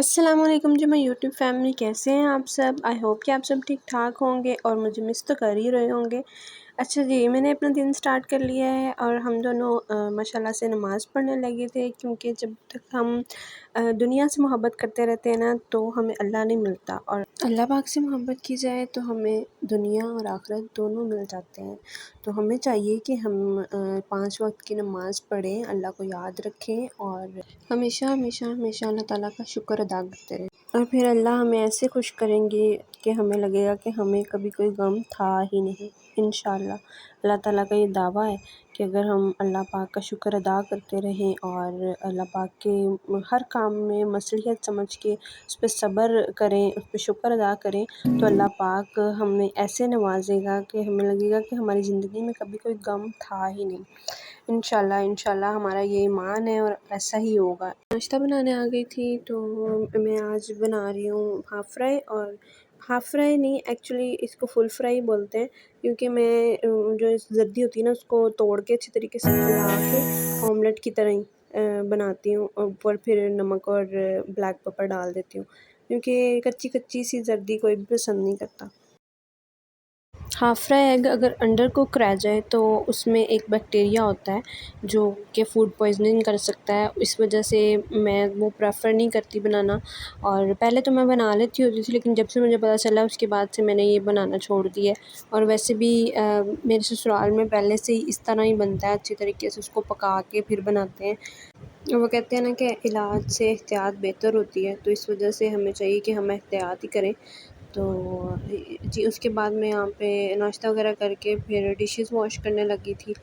السلام علیکم جی، میں یوٹیوب فیملی، کیسے ہیں آپ سب؟ آئی ہوپ کہ آپ سب ٹھیک ٹھاک ہوں گے اور مجھے مس تو کر ہی رہے ہوں گے۔ اچھا جی، میں نے اپنا دن سٹارٹ کر لیا ہے اور ہم دونوں ماشاءاللہ سے نماز پڑھنے لگے تھے، کیونکہ جب تک ہم دنیا سے محبت کرتے رہتے ہیں نا تو ہمیں اللہ نہیں ملتا، اور اللہ پاک سے محبت کی جائے تو ہمیں دنیا اور آخرت دونوں مل جاتے ہیں۔ تو ہمیں چاہیے کہ ہم 5 وقت کی نماز پڑھیں، اللہ کو یاد رکھیں اور ہمیشہ ہمیشہ ہمیشہ اللہ تعالیٰ کا شکر ادا کرتے رہیں، اور پھر اللہ ہمیں ایسے خوش کریں گے کہ ہمیں لگے گا کہ ہمیں کبھی کوئی غم تھا ہی نہیں، انشاءاللہ۔ اللہ تعالیٰ کا یہ دعویٰ ہے کہ اگر ہم اللہ پاک کا شکر ادا کرتے رہیں اور اللہ پاک کے ہر کام میں مصلحت سمجھ کے اس پہ صبر کریں، اس پہ شکر ادا کریں، تو اللہ پاک ہمیں ایسے نوازے گا کہ ہمیں لگے گا کہ ہماری زندگی میں کبھی کوئی غم تھا ہی نہیں۔ انشاءاللہ ہمارا یہ ایمان ہے اور ایسا ہی ہوگا۔ ناشتہ بنانے آ گئی تھی تو میں آج بنا رہی ہوں ہاف فرائی، اور ہاف فرائی نہیں، ایکچولی اس کو فل فرائی بولتے ہیں، کیونکہ میں جو زردی ہوتی ہے نا اس کو توڑ کے اچھی طریقے سے پھلا کے آملیٹ کی طرح ہی بناتی ہوں، اوپر پھر نمک اور بلیک پیپر ڈال دیتی ہوں، کیونکہ کچی کچی سی زردی کوئی بھی پسند نہیں کرتا۔ ہاف فرائی ایگ اگر انڈر کوک رہ جائے تو اس میں ایک بیکٹیریا ہوتا ہے جو کہ فوڈ پوائزننگ کر سکتا ہے، اس وجہ سے میں وہ پریفر نہیں کرتی بنانا، اور پہلے تو میں بنا لیتی ہوتی تھی، لیکن جب سے مجھے پتہ چلا اس کے بعد سے میں نے یہ بنانا چھوڑ دیا ہے۔ اور ویسے بھی میرے سسرال میں پہلے سے ہی اس طرح ہی بنتا ہے، اچھی طریقے سے اس کو پکا کے پھر بناتے ہیں۔ وہ کہتے ہیں نا کہ علاج سے احتیاط بہتر ہوتی ہے، تو اس وجہ سے ہمیں چاہیے کہ ہم احتیاط ہی کریں۔ تو جی، اس کے بعد میں یہاں پہ ناشتہ وغیرہ کر کے پھر ڈشز واش کرنے لگی تھی۔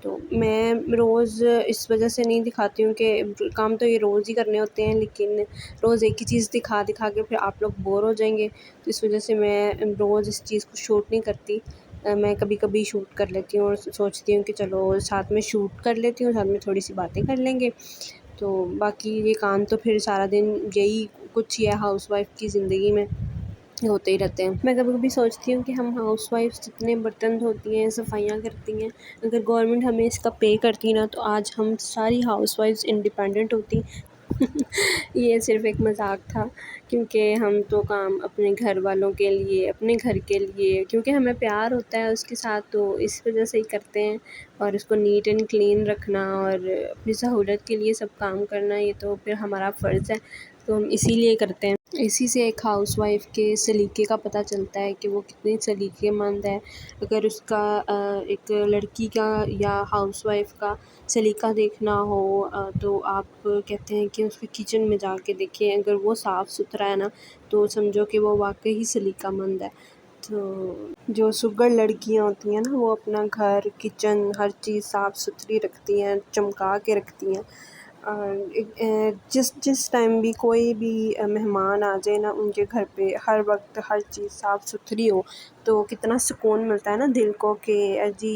تو میں روز اس وجہ سے نہیں دکھاتی ہوں کہ کام تو یہ روز ہی کرنے ہوتے ہیں، لیکن روز ایک ہی چیز دکھا کے پھر آپ لوگ بور ہو جائیں گے، تو اس وجہ سے میں روز اس چیز کو شوٹ نہیں کرتی۔ میں کبھی کبھی شوٹ کر لیتی ہوں اور سوچتی ہوں کہ چلو ساتھ میں شوٹ کر لیتی ہوں، ساتھ میں تھوڑی سی باتیں کر لیں گے، تو باقی یہ کام تو پھر سارا دن یہی کچھ ہے ہاؤس وائف کی زندگی میں ہوتے ہی رہتے ہیں۔ میں کبھی کبھی سوچتی ہوں کہ ہم ہاؤس وائف جتنے برتن دھوتی ہیں، صفائیاں کرتی ہیں، اگر گورنمنٹ ہمیں اس کا پے کرتی نا تو آج ہم ساری ہاؤس وائفز انڈیپینڈنٹ ہوتی۔ یہ صرف ایک مذاق تھا، کیونکہ ہم تو کام اپنے گھر والوں کے لیے، اپنے گھر کے لیے، کیونکہ ہمیں پیار ہوتا ہے اس کے ساتھ، تو اس وجہ سے ہی کرتے ہیں، اور اس کو نیٹ اینڈ کلین رکھنا اور اپنی سہولت کے لیے سب کام کرنا، یہ تو پھر ہمارا فرض ہے، تو ہم اسی لیے کرتے ہیں۔ اسی سے ایک ہاؤس وائف کے سلیقے کا پتہ چلتا ہے کہ وہ کتنی سلیقے مند ہے۔ اگر اس کا ایک لڑکی کا یا ہاؤس وائف کا سلیقہ دیکھنا ہو تو آپ کہتے ہیں کہ اس کے کچن میں جا کے دیکھیں، اگر وہ صاف ستھرا ہے نا تو سمجھو کہ وہ واقعی ہی سلیقہ مند ہے۔ تو جو سگر لڑکیاں ہوتی ہیں نا وہ اپنا گھر، کچن، ہر چیز صاف ستھری رکھتی ہیں، چمکا کے رکھتی ہیں، اور جس ٹائم بھی کوئی بھی مہمان آ جائے نا ان کے گھر پہ، ہر وقت ہر چیز صاف ستھری ہو تو کتنا سکون ملتا ہے نا دل کو کہ جی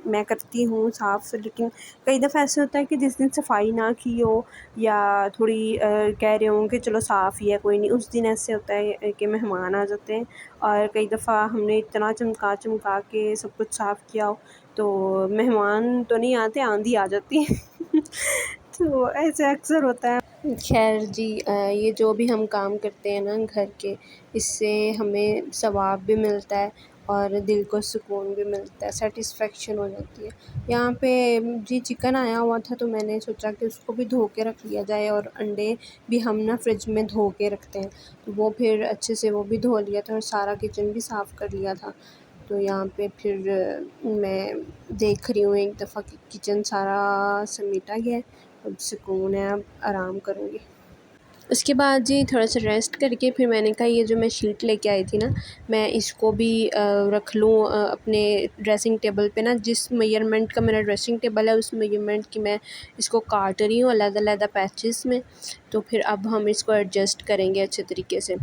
میں کرتی ہوں صاف، لیکن کئی دفعہ ایسے ہوتا ہے کہ جس دن صفائی نہ کی ہو یا تھوڑی کہہ رہے ہوں کہ چلو صاف ہی ہے کوئی نہیں، اس دن ایسے ہوتا ہے کہ مہمان آ جاتے ہیں، اور کئی دفعہ ہم نے اتنا چمکا کے سب کچھ صاف کیا ہو تو مہمان تو نہیں آتے، آندھی آ جاتی ہے۔ تو ایسے اکثر ہوتا ہے۔ خیر جی، یہ جو بھی ہم کام کرتے ہیں نا گھر کے، اس سے ہمیں ثواب بھی ملتا ہے اور دل کو سکون بھی ملتا ہے، سیٹسفیکشن ہو جاتی ہے۔ یہاں پہ جی چکن آیا ہوا تھا تو میں نے سوچا کہ اس کو بھی دھو کے رکھ لیا جائے، اور انڈے بھی ہم نا فریج میں دھو کے رکھتے ہیں، تو وہ پھر اچھے سے وہ بھی دھو لیا تھا اور سارا کچن بھی صاف کر لیا تھا۔ تو یہاں پہ پھر میں دیکھ رہی ہوں ایک دفعہ کہ کچن سارا سمیٹا گیا ہے، اب سکون ہے، اب آرام کروں گی۔ اس کے بعد جی تھوڑا سا ریسٹ کر کے پھر میں نے کہا یہ جو میں شیٹ لے کے آئی تھی نا میں اس کو بھی رکھ لوں اپنے ڈریسنگ ٹیبل پہ نا، جس میجرمنٹ کا میرا ڈریسنگ ٹیبل ہے اس میجرمنٹ کی میں اس کو کاٹ رہی ہوں علیحدہ پیچز میں، تو پھر اب ہم اس کو ایڈجسٹ کریں گے اچھے طریقے سے۔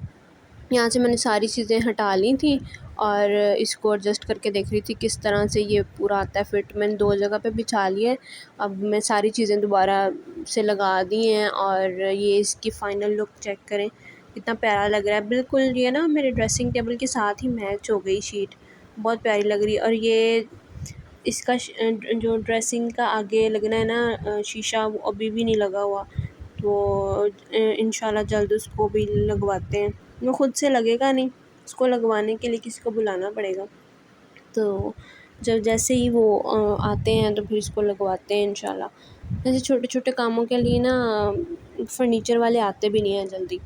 یہاں سے میں نے ساری چیزیں ہٹا لی تھیں اور اس کو ایڈجسٹ کر کے دیکھ رہی تھی کس طرح سے یہ پورا آتا ہے فٹ۔ میں نے 2 جگہ پہ بچھا لیا ہے، اب میں ساری چیزیں دوبارہ سے لگا دی ہیں، اور یہ اس کی فائنل لک چیک کریں کتنا پیارا لگ رہا ہے، بالکل یہ نا میرے ڈریسنگ ٹیبل کے ساتھ ہی میچ ہو گئی شیٹ، بہت پیاری لگ رہی ہے۔ اور یہ اس کا جو ڈریسنگ کا آگے لگنا ہے نا شیشہ، وہ ابھی بھی نہیں لگا ہوا، تو انشاءاللہ جلد اس کو بھی لگواتے ہیں. وہ خود سے لگے گا نہیں، اس کو لگوانے کے لیے کسی کو بلانا پڑے گا. تو جیسے ہی وہ آتے ہیں تو پھر اس کو لگواتے ہیں انشاءاللہ. ایسے چھوٹے چھوٹے کاموں کے لیے نا فرنیچر والے آتے بھی نہیں ہیں جلدی،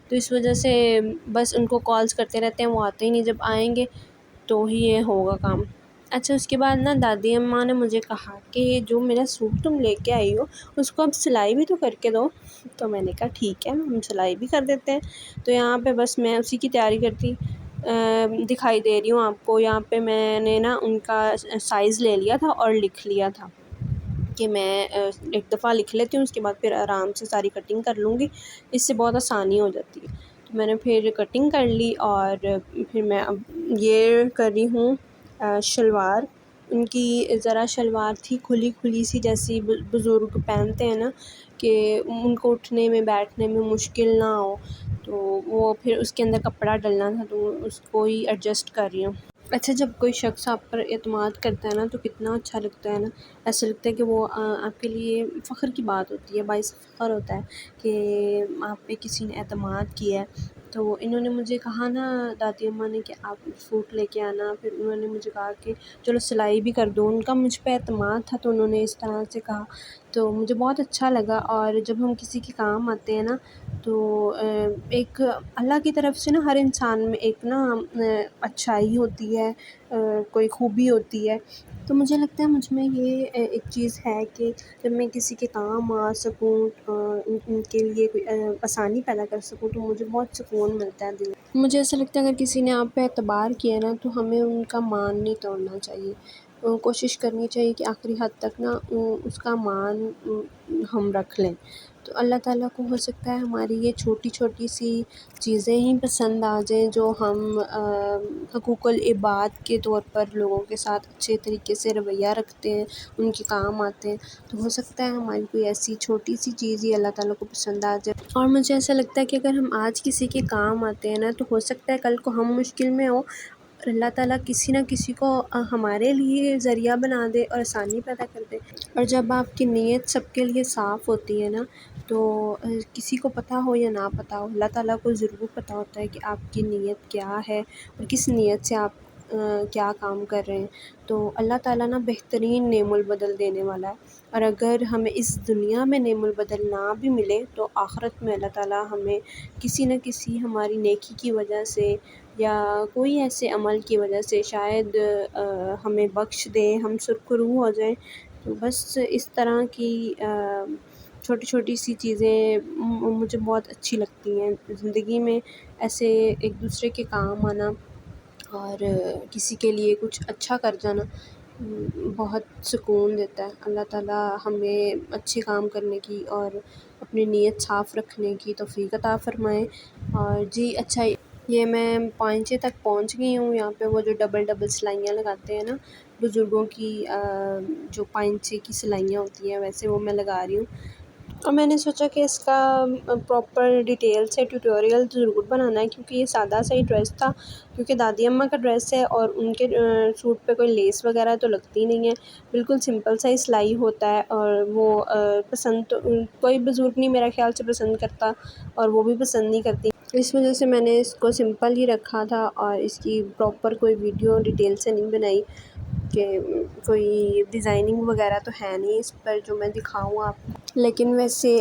تو اس وجہ سے بس ان کو کالز کرتے رہتے ہیں، وہ آتے ہی نہیں. جب آئیں گے تو ہی یہ ہوگا کام. اچھا اس کے بعد نا دادی اماں نے مجھے کہا کہ جو میرا سوٹ تم لے کے آئی ہو اس کو اب سلائی بھی تو کر کے دو. تو میں نے کہا ٹھیک ہے ہم سلائی بھی کر دیتے ہیں. تو یہاں پہ بس میں اسی کی تیاری کرتی دکھائی دے رہی ہوں آپ کو. یہاں پہ میں نے نا ان کا سائز لے لیا تھا اور لکھ لیا تھا کہ میں ایک دفعہ لکھ لیتی ہوں، اس کے بعد پھر آرام سے ساری کٹنگ کر لوں گی، اس سے بہت آسانی ہو جاتی ہے. تو میں نے پھر کٹنگ کر لی اور پھر میں اب یہ کر رہی ہوں شلوار. ان کی ذرا شلوار تھی کھلی کھلی سی، جیسی بزرگ پہنتے ہیں نا کہ ان کو اٹھنے میں بیٹھنے میں مشکل نہ ہو، تو وہ پھر اس کے اندر کپڑا ڈلنا تھا تو اس کو ہی ایڈجسٹ کر رہی ہوں. اچھا جب کوئی شخص آپ پر اعتماد کرتا ہے نا تو کتنا اچھا لگتا ہے نا. ایسا لگتا ہے کہ وہ آپ کے لیے فخر کی بات ہوتی ہے، باعث فخر ہوتا ہے کہ آپ پہ کسی نے اعتماد کیا ہے. تو انہوں نے مجھے کہا نا دادی اماں نے کہ آپ سوٹ لے کے آنا. پھر انہوں نے مجھے کہا کہ چلو سلائی بھی کر دو. ان کا مجھ پہ اعتماد تھا تو انہوں نے اس طرح سے کہا، تو مجھے بہت اچھا لگا. اور جب ہم کسی کے کام آتے ہیں نا تو ایک اللہ کی طرف سے نا ہر انسان میں ایک نا اچھائی ہوتی ہے، کوئی خوبی ہوتی ہے. تو مجھے لگتا ہے مجھ میں یہ ایک چیز ہے کہ جب میں کسی کے کام آ سکوں، ان کے لیے کوئی آسانی پیدا کر سکوں تو مجھے بہت سکون ملتا ہے دل میں. مجھے ایسا لگتا ہے اگر کسی نے آپ پہ اعتبار کیا نا تو ہمیں ان کا مان نہیں توڑنا چاہیے. کوشش کرنی چاہیے کہ آخری حد تک نا اس کا مان ہم رکھ لیں. تو اللہ تعالیٰ کو ہو سکتا ہے ہماری یہ چھوٹی چھوٹی سی چیزیں ہی پسند آ جائیں جو ہم حقوق العباد کے طور پر لوگوں کے ساتھ اچھے طریقے سے رویہ رکھتے ہیں، ان کے کام آتے ہیں. تو ہو سکتا ہے ہماری کوئی ایسی چھوٹی سی چیز ہی اللہ تعالیٰ کو پسند آ جائے. اور مجھے ایسا لگتا ہے کہ اگر ہم آج کسی کے کام آتے ہیں نا تو ہو سکتا ہے کل کو ہم مشکل میں ہوں اور اللہ تعالیٰ کسی نہ کسی کو ہمارے لیے ذریعہ بنا دے اور آسانی پیدا کر دے. اور جب آپ کی نیت سب کے لیے صاف ہوتی ہے نا تو کسی کو پتہ ہو یا نہ پتہ ہو، اللہ تعالیٰ کو ضرور پتہ ہوتا ہے کہ آپ کی نیت کیا ہے اور کس نیت سے آپ کیا کام کر رہے ہیں. تو اللہ تعالیٰ نا بہترین نعم البدل دینے والا ہے. اور اگر ہمیں اس دنیا میں نعم البدل نہ بھی ملے تو آخرت میں اللہ تعالیٰ ہمیں کسی نہ کسی ہماری نیکی کی وجہ سے یا کوئی ایسے عمل کی وجہ سے شاید ہمیں بخش دے، ہم سرخرو ہو جائیں. تو بس اس طرح کی چھوٹی چھوٹی سی چیزیں مجھے بہت اچھی لگتی ہیں زندگی میں. ایسے ایک دوسرے کے کام آنا اور کسی کے لیے کچھ اچھا کر جانا بہت سکون دیتا ہے. اللہ تعالیٰ ہمیں اچھے کام کرنے کی اور اپنی نیت صاف رکھنے کی توفیق عطا فرمائے. اور جی اچھا یہ میں پانچے تک پہنچ گئی ہوں. یہاں پہ وہ جو ڈبل ڈبل سلائیاں لگاتے ہیں نا بزرگوں کی، جو پانچے کی سلائیاں ہوتی ہیں ویسے وہ میں لگا رہی ہوں. اور میں نے سوچا کہ اس کا پراپر ڈیٹیل سے ٹیوٹوریل ضرور بنانا ہے کیونکہ یہ سادہ سا ہی ڈریس تھا، کیونکہ دادی اماں کا ڈریس ہے اور ان کے سوٹ پہ کوئی لیس وغیرہ تو لگتی نہیں ہے، بالکل سمپل سا ہی سلائی ہوتا ہے. اور وہ پسند تو کوئی بزرگ نہیں میرا خیال سے پسند کرتا اور وہ بھی پسند نہیں کرتی. اس وجہ سے میں نے اس کو سمپل ہی رکھا تھا اور اس کی پراپر کوئی ویڈیو ڈیٹیل سے نہیں بنائی کہ کوئی ڈیزائننگ وغیرہ تو ہے نہیں اس پر جو میں دکھاؤں آپ کو. لیکن ویسے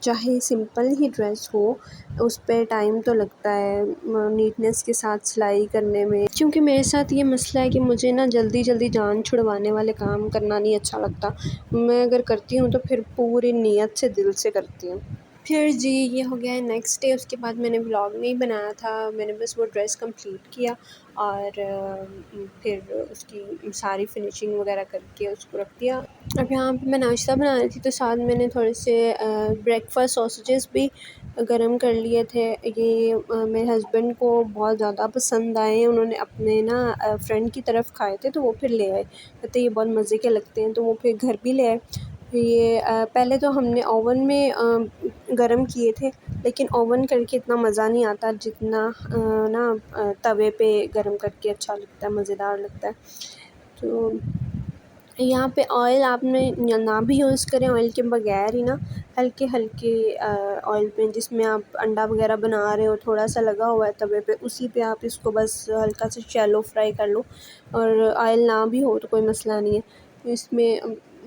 چاہے سمپل ہی ڈریس ہو اس پہ ٹائم تو لگتا ہے نیٹنیس کے ساتھ سلائی کرنے میں، کیونکہ میرے ساتھ یہ مسئلہ ہے کہ مجھے نا جلدی جلدی جان چھڑوانے والے کام کرنا نہیں اچھا لگتا. میں اگر کرتی ہوں تو پھر پوری نیت سے دل سے کرتی ہوں. پھر جی یہ ہو گیا ہے نیکسٹ ڈے. اس کے بعد میں نے ولاگ نہیں بنایا تھا، میں نے بس وہ ڈریس کمپلیٹ کیا اور پھر اس کی ساری فنیشنگ وغیرہ کر کے اس کو رکھ دیا. اب یہاں پہ میں ناشتہ بنا رہی تھی تو ساتھ میں نے تھوڑے سے بریک فاسٹ سوسیجز بھی گرم کر لیے تھے. یہ میرے ہسبینڈ کو بہت زیادہ پسند آئے، انہوں نے اپنے نا فرینڈ کی طرف کھائے تھے تو وہ پھر لے آئے، کہتے یہ بہت مزے کے لگتے ہیں تو وہ پھر گھر بھی لے آئے. یہ پہلے تو ہم نے اوون میں گرم کیے تھے لیکن اوون کر کے اتنا مزہ نہیں آتا جتنا نا توے پہ گرم کر کے اچھا لگتا ہے، مزیدار لگتا ہے. تو یہاں پہ آئل آپ نے نہ بھی یوز کریں، آئل کے بغیر ہی نا ہلکے ہلکے آئل پہ، جس میں آپ انڈا وغیرہ بنا رہے ہو، تھوڑا سا لگا ہوا ہے توے پہ، اسی پہ آپ اس کو بس ہلکا سا شیلو فرائی کر لو، اور آئل نہ بھی ہو تو کوئی مسئلہ نہیں ہے۔ اس میں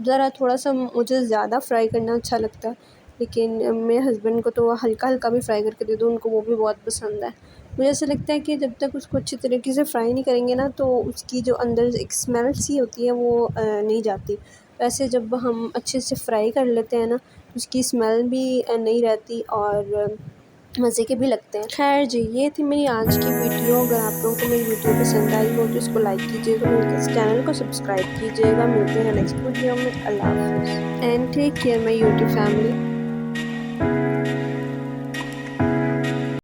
ذرا تھوڑا سا مجھے زیادہ فرائی کرنا اچھا لگتا ہے، لیکن میرے ہسبینڈ کو تو ہلکا ہلکا بھی فرائی کر کے دے دو، ان کو وہ بھی بہت پسند ہے۔ مجھے ایسا لگتا ہے کہ جب تک اس کو اچھی طریقے سے فرائی نہیں کریں گے نا، تو اس کی جو اندر ایک اسمیل سی ہوتی ہے وہ نہیں جاتی۔ ویسے جب ہم اچھے سے فرائی کر لیتے ہیں نا، تو اس کی اسمیل بھی نہیں رہتی اور مزے کے بھی لگتے ہیں۔ خیر جی، یہ تھی میری آج کی ویڈیو۔ اگر آپ لوگوں کو میری ویڈیو پسند آئی ہو تو اس کو لائک کیجیے گا، میرے اس چینل کو سبسکرائب کیجیے گا۔ ملتے ہیں نیکسٹ ویڈیو میں۔ اللہ حافظ and take care my YouTube family.